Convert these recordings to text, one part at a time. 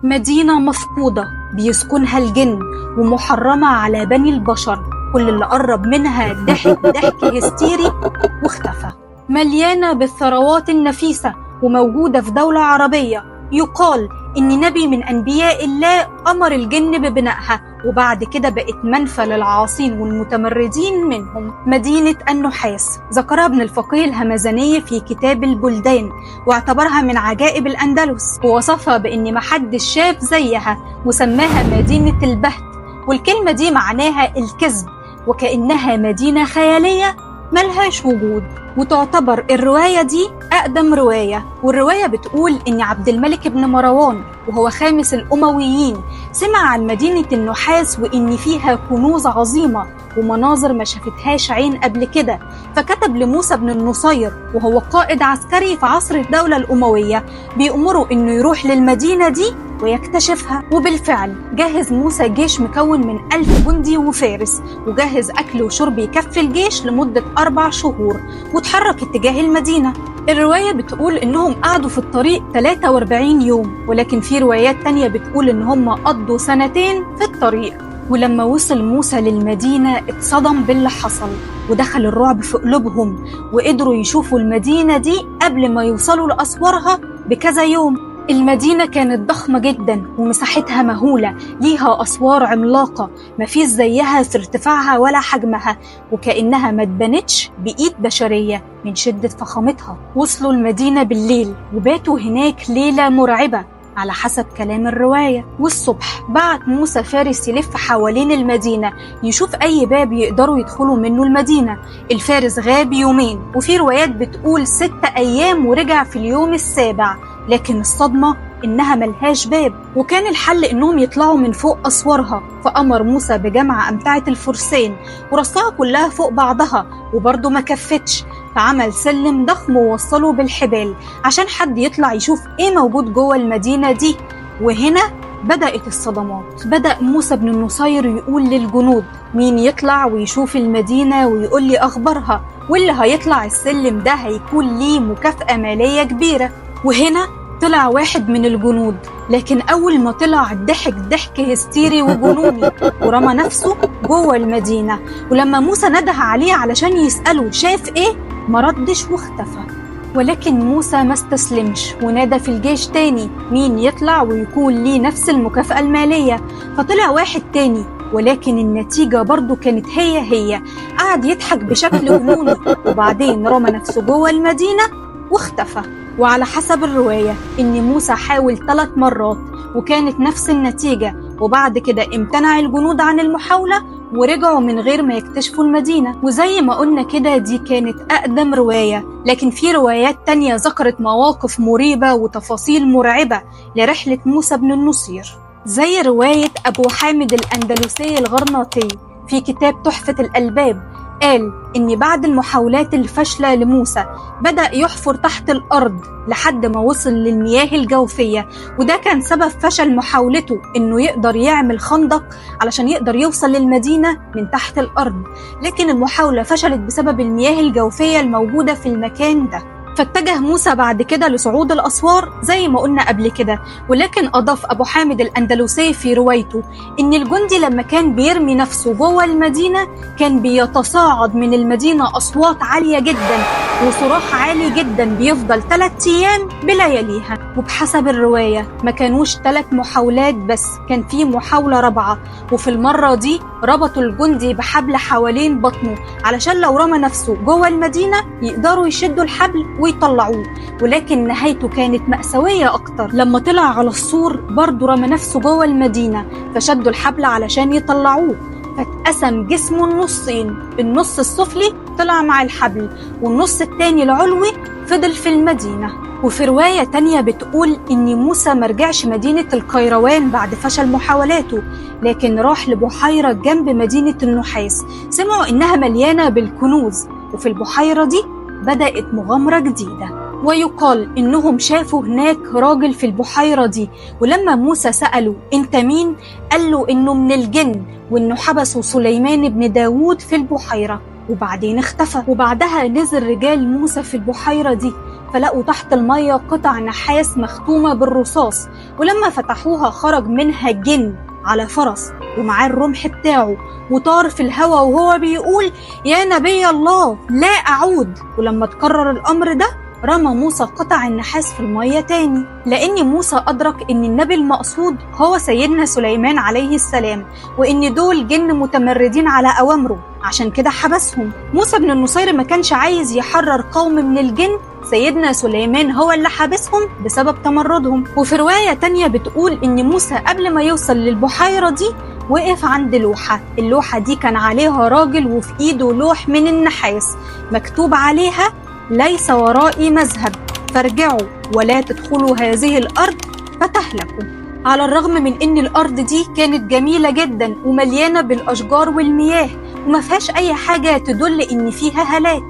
مدينة مفقودة بيسكنها الجن ومحرمة على بني البشر، كل اللي قرب منها ضحك هستيري واختفى. مليانة بالثروات النفيسة وموجودة في دولة عربية، يقال إن نبي من أنبياء الله أمر الجن ببنائها، وبعد كده بقت منفى للعاصين والمتمردين منهم. مدينة النحاس ذكرها ابن الفقيه الهمذاني في كتاب البلدان، واعتبرها من عجائب الأندلس، ووصفها بأن محدش شاف زيها، وسماها مدينة البهت، والكلمة دي معناها الكذب، وكأنها مدينة خيالية ملهاش وجود. وتعتبر الرواية دي أقدم رواية، والرواية بتقول إن عبد الملك بن مروان وهو خامس الأمويين سمع عن مدينة النحاس وإن فيها كنوز عظيمة ومناظر ما شافتهاش عين قبل كده، فكتب لموسى بن النصير وهو قائد عسكري في عصر الدولة الأموية بيأمره إنه يروح للمدينة دي ويكتشفها. وبالفعل جهز موسى جيش مكون من 1000 جندي وفارس، وجهز أكل وشرب يكفي الجيش لمدة 4 شهور، وتحرك اتجاه المدينة. الرواية بتقول إنهم قعدوا في الطريق 43 يوم، ولكن في روايات تانية بتقول إن هم قضوا 2 سنين في الطريق. ولما وصل موسى للمدينة اتصدم باللي حصل، ودخل الرعب في قلوبهم، وقدروا يشوفوا المدينة دي قبل ما يوصلوا لأسوارها بكذا يوم. المدينة كانت ضخمة جدا ومساحتها مهولة، ليها أسوار عملاقة مفيش زيها في ارتفاعها ولا حجمها، وكأنها ما اتبنتش بإيد بشرية من شدة فخامتها. وصلوا المدينة بالليل وباتوا هناك ليلة مرعبة على حسب كلام الرواية. والصبح بعت موسى فارس يلف حوالين المدينة يشوف أي باب يقدروا يدخلوا منه المدينة. الفارس غاب يومين، وفي روايات بتقول 6 أيام ورجع في اليوم السابع، لكن الصدمة إنها ملهاش باب، وكان الحل إنهم يطلعوا من فوق أسوارها. فأمر موسى بجمع أمتعة الفرسان ورصها كلها فوق بعضها، وبرضه ما كفتش، فعمل سلم ضخم ووصله بالحبال عشان حد يطلع يشوف إيه موجود جوه المدينة دي. وهنا بدأت الصدمات. بدأ موسى بن النصير يقول للجنود مين يطلع ويشوف المدينة ويقول لي أخبارها، واللي هيطلع السلم ده هيكون ليه مكافأة مالية كبيرة. وهنا طلع واحد من الجنود، لكن أول ما طلع ضحك هستيري وجنوني ورمى نفسه جوه المدينة. ولما موسى نده عليه علشان يسأله شاف إيه ما ردش واختفى. ولكن موسى ما استسلمش ونادى في الجيش تاني مين يطلع ويكون ليه نفس المكافأة المالية. فطلع واحد تاني، ولكن النتيجة برضو كانت هي. قعد يضحك بشكل جنوني، وبعدين رمى نفسه جوه المدينة واختفى. وعلى حسب الرواية إن موسى حاول 3 مرات وكانت نفس النتيجة، وبعد كده امتنع الجنود عن المحاولة ورجعوا من غير ما يكتشفوا المدينة. وزي ما قلنا كده دي كانت أقدم رواية، لكن في روايات تانية ذكرت مواقف مريبة وتفاصيل مرعبة لرحلة موسى بن النصير، زي رواية أبو حامد الأندلسي الغرناطي في كتاب تحفة الألباب. قال إن بعد المحاولات الفاشلة لموسى بدأ يحفر تحت الأرض لحد ما وصل للمياه الجوفية، وده كان سبب فشل محاولته إنه يقدر يعمل خندق علشان يقدر يوصل للمدينة من تحت الأرض، لكن المحاولة فشلت بسبب المياه الجوفية الموجودة في المكان ده. فاتجه موسى بعد كده لصعود الأسوار زي ما قلنا قبل كده. ولكن أضاف أبو حامد الأندلسي في روايته إن الجندي لما كان بيرمي نفسه جوه المدينة كان بيتصاعد من المدينة أصوات عالية جدا وصراخ عالي جدا بيفضل 3 أيام بلياليها. وبحسب الرواية ما كانوش 3 محاولات بس، كان في محاولة رابعة، وفي المرة دي ربطوا الجندي بحبل حوالين بطنه علشان لو رمى نفسه جوه المدينة يقدروا يشدوا الحبل ويطلعوه. ولكن نهايته كانت مأساوية أكتر، لما طلع على السور برضه رمى نفسه جوه المدينة فشدوا الحبل علشان يطلعوه، فاتقسم جسمه النصين، النص السفلي طلع مع الحبل والنص التاني العلوي فضل في المدينة. وفي رواية تانية بتقول إن موسى مرجعش مدينة القيروان بعد فشل محاولاته، لكن راح لبحيرة جنب مدينة النحاس، سمعوا إنها مليانة بالكنوز، وفي البحيرة دي بدأت مغامرة جديدة. ويقال إنهم شافوا هناك راجل في البحيرة دي، ولما موسى سأله أنت مين؟ قال له إنه من الجن، وإنه حبسوا سليمان بن داود في البحيرة وبعدين اختفى. وبعدها نزل رجال موسى في البحيرة دي فلقوا تحت المية قطع نحاس مختومة بالرصاص، ولما فتحوها خرج منها جن على فرس ومعاه الرمح بتاعه، وطار في الهواء وهو بيقول: يا نبي الله لا أعود. ولما تكرر الأمر ده رمى موسى قطع النحاس في المية تاني، لأن موسى أدرك أن النبي المقصود هو سيدنا سليمان عليه السلام، وأن دول جن متمردين على أوامره، عشان كده حبسهم. موسى بن النصير ما كانش عايز يحرر قوم من الجن، سيدنا سليمان هو اللي حابسهم بسبب تمردهم. وفي رواية تانية بتقول إن موسى قبل ما يوصل للبحيرة دي وقف عند لوحة، اللوحة دي كان عليها راجل وفي إيده لوح من النحاس مكتوب عليها: ليس ورائي مذهب، فارجعوا ولا تدخلوا هذه الأرض فتهلكوا. على الرغم من إن الأرض دي كانت جميلة جدا ومليانة بالأشجار والمياه وما فيهاش أي حاجة تدل إن فيها هلاك،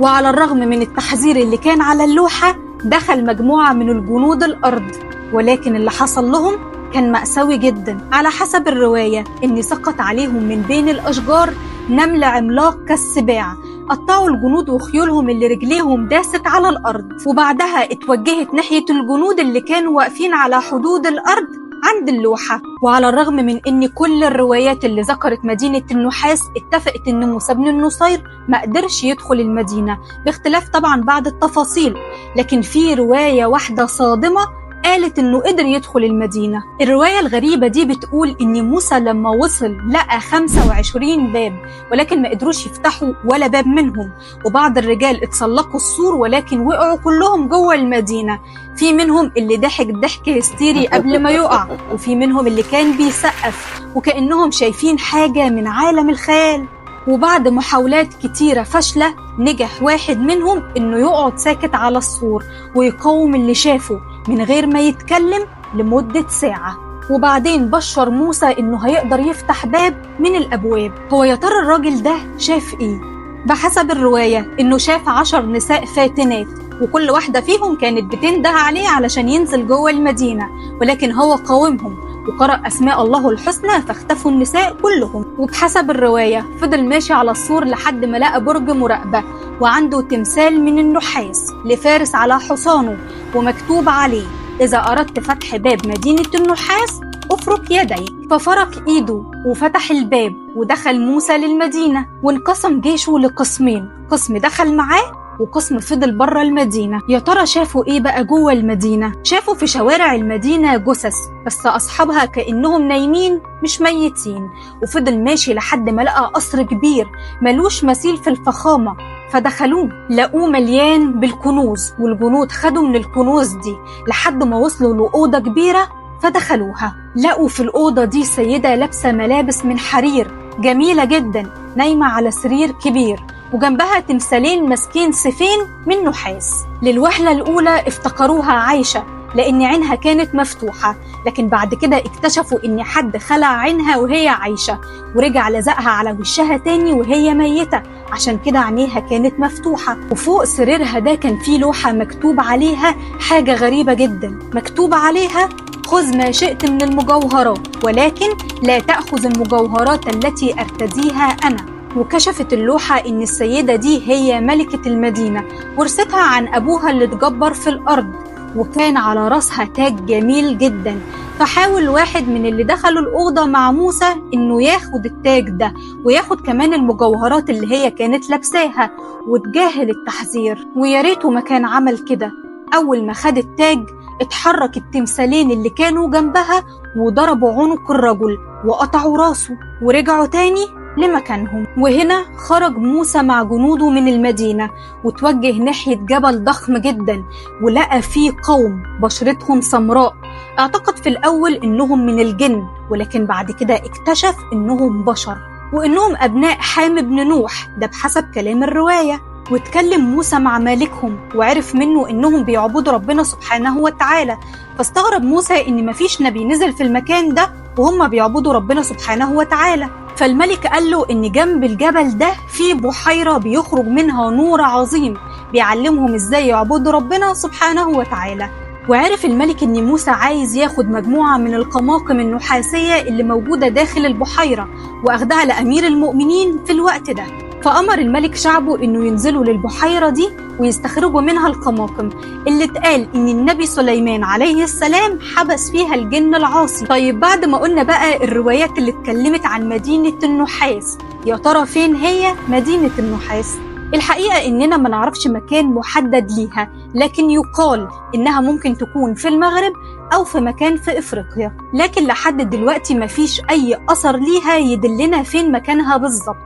وعلى الرغم من التحذير اللي كان على اللوحة دخل مجموعة من الجنود الأرض، ولكن اللي حصل لهم كان مأساوي جدا. على حسب الرواية إن سقط عليهم من بين الأشجار نمل عملاق كالسباع، قطعوا الجنود وخيولهم اللي رجليهم داست على الأرض، وبعدها اتوجهت ناحية الجنود اللي كانوا واقفين على حدود الأرض عند اللوحة. وعلى الرغم من ان كل الروايات اللي ذكرت مدينة النحاس اتفقت ان موسى بن النصير ما قدرش يدخل المدينة، باختلاف طبعا بعض التفاصيل، لكن في رواية واحدة صادمة قالت انه قدر يدخل المدينة. الرواية الغريبة دي بتقول ان موسى لما وصل لقى 25 باب، ولكن ما قدروش يفتحوا ولا باب منهم، وبعض الرجال اتسلقوا السور ولكن وقعوا كلهم جوه المدينة. في منهم اللي ضحك هستيري قبل ما يقع، وفي منهم اللي كان بيسقف وكأنهم شايفين حاجة من عالم الخيال. وبعد محاولات كتيرة فاشلة نجح واحد منهم انه يقعد ساكت على السور ويقاوم اللي شافه من غير ما يتكلم لمدة ساعة، وبعدين بشر موسى انه هيقدر يفتح باب من الابواب. هو يا ترى الراجل ده شاف ايه؟ بحسب الرواية انه شاف 10 نساء فاتنات، وكل واحدة فيهم كانت بتنده عليه علشان ينزل جوه المدينة، ولكن هو قاومهم وقرأ أسماء الله الحسنى فاختفوا النساء كلهم. وبحسب الرواية فضل ماشي على السور لحد ما لقى برج مراقبة وعنده تمثال من النحاس لفارس على حصانه ومكتوب عليه: إذا أردت فتح باب مدينة النحاس افرك يديك. ففرك إيده وفتح الباب ودخل موسى للمدينة، وانقسم جيشه لقسمين، قسم دخل معاه وقسم فضل بره المدينة. يا ترى شافوا ايه بقى جوه المدينة؟ شافوا في شوارع المدينة جثث، بس أصحابها كأنهم نايمين مش ميتين. وفضل ماشي لحد ما لقى قصر كبير ملوش مثيل في الفخامة، فدخلوه لقوه مليان بالكنوز، والجنود خدوا من الكنوز دي لحد ما وصلوا لأوضة كبيرة فدخلوها. لقوا في الأوضة دي سيدة لابسة ملابس من حرير جميلة جدا نايمة على سرير كبير، وجنبها تمثالين ماسكين سيفين من نحاس. للوهلة الأولى افتكروها عايشة لأن عينها كانت مفتوحة، لكن بعد كده اكتشفوا إن حد خلع عينها وهي عايشة ورجع لزقها على وشها تاني وهي ميتة، عشان كده عينيها كانت مفتوحة. وفوق سريرها ده كان فيه لوحة مكتوب عليها حاجة غريبة جدا، مكتوب عليها: خذ ما شئت من المجوهرات ولكن لا تأخذ المجوهرات التي أرتديها أنا. وكشفت اللوحة إن السيدة دي هي ملكة المدينة، ورثتها عن أبوها اللي اتجبر في الأرض، وكان على رأسها تاج جميل جدا. فحاول واحد من اللي دخلوا الأوضة مع موسى إنه ياخد التاج ده وياخد كمان المجوهرات اللي هي كانت لابساها، وتجاهل التحذير. ويا ريته ما كان عمل كده. أول ما خد التاج اتحرك التمثالين اللي كانوا جنبها وضربوا عنق الرجل وقطعوا راسه ورجعوا تاني لمكانهم. وهنا خرج موسى مع جنوده من المدينة وتوجه ناحية جبل ضخم جدا، ولقى فيه قوم بشرتهم سمراء. اعتقد في الأول إنهم من الجن، ولكن بعد كده اكتشف إنهم بشر وإنهم أبناء حام بن نوح، ده بحسب كلام الرواية. واتكلم موسى مع مالكهم وعرف منه إنهم بيعبدوا ربنا سبحانه وتعالى، فاستغرب موسى إن مفيش نبي نزل في المكان ده وهم بيعبدوا ربنا سبحانه وتعالى. فالملك قال له إن جنب الجبل ده في بحيرة بيخرج منها نور عظيم بيعلمهم إزاي يعبدوا ربنا سبحانه وتعالى. وعرف الملك إن موسى عايز ياخد مجموعة من القماقم النحاسية اللي موجودة داخل البحيرة وأخدها لأمير المؤمنين في الوقت ده. فأمر الملك شعبه إنه ينزلوا للبحيرة دي ويستخرجوا منها القماقم اللي اتقال إن النبي سليمان عليه السلام حبس فيها الجن العاصي. طيب بعد ما قلنا بقى الروايات اللي اتكلمت عن مدينة النحاس، يا ترى فين هي مدينة النحاس؟ الحقيقة إننا ما نعرفش مكان محدد ليها، لكن يقال إنها ممكن تكون في المغرب أو في مكان في إفريقيا، لكن لحد دلوقتي مفيش أي أثر ليها يدلنا فين مكانها بالظبط،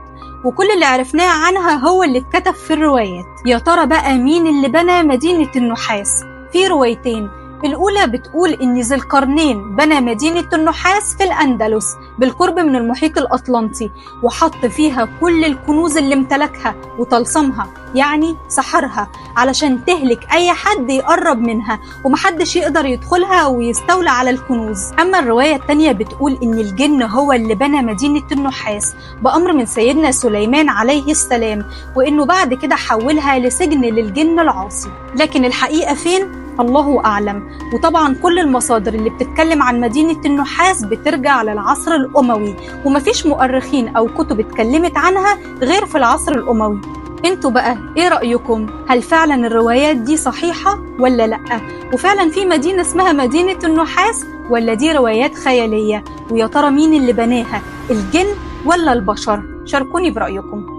وكل اللي عرفناه عنها هو اللي اتكتب في الروايات. يا ترى بقى مين اللي بنى مدينة النحاس؟ في روايتين، الأولى بتقول إن ذي القرنين بنى مدينة النحاس في الأندلس بالقرب من المحيط الأطلنطي، وحط فيها كل الكنوز اللي امتلكها وطلسمها، يعني سحرها علشان تهلك أي حد يقرب منها ومحدش يقدر يدخلها ويستولى على الكنوز. أما الرواية التانية بتقول إن الجن هو اللي بنى مدينة النحاس بأمر من سيدنا سليمان عليه السلام، وإنه بعد كده حولها لسجن للجن العاصي. لكن الحقيقة فين؟ الله أعلم. وطبعا كل المصادر اللي بتتكلم عن مدينة النحاس بترجع للعصر الأموي، ومفيش مؤرخين أو كتب اتكلمت عنها غير في العصر الأموي. انتوا بقى ايه رأيكم؟ هل فعلا الروايات دي صحيحة ولا لأ؟ وفعلا في مدينة اسمها مدينة النحاس ولا دي روايات خيالية؟ ويا ترى مين اللي بناها، الجن ولا البشر؟ شاركوني برأيكم.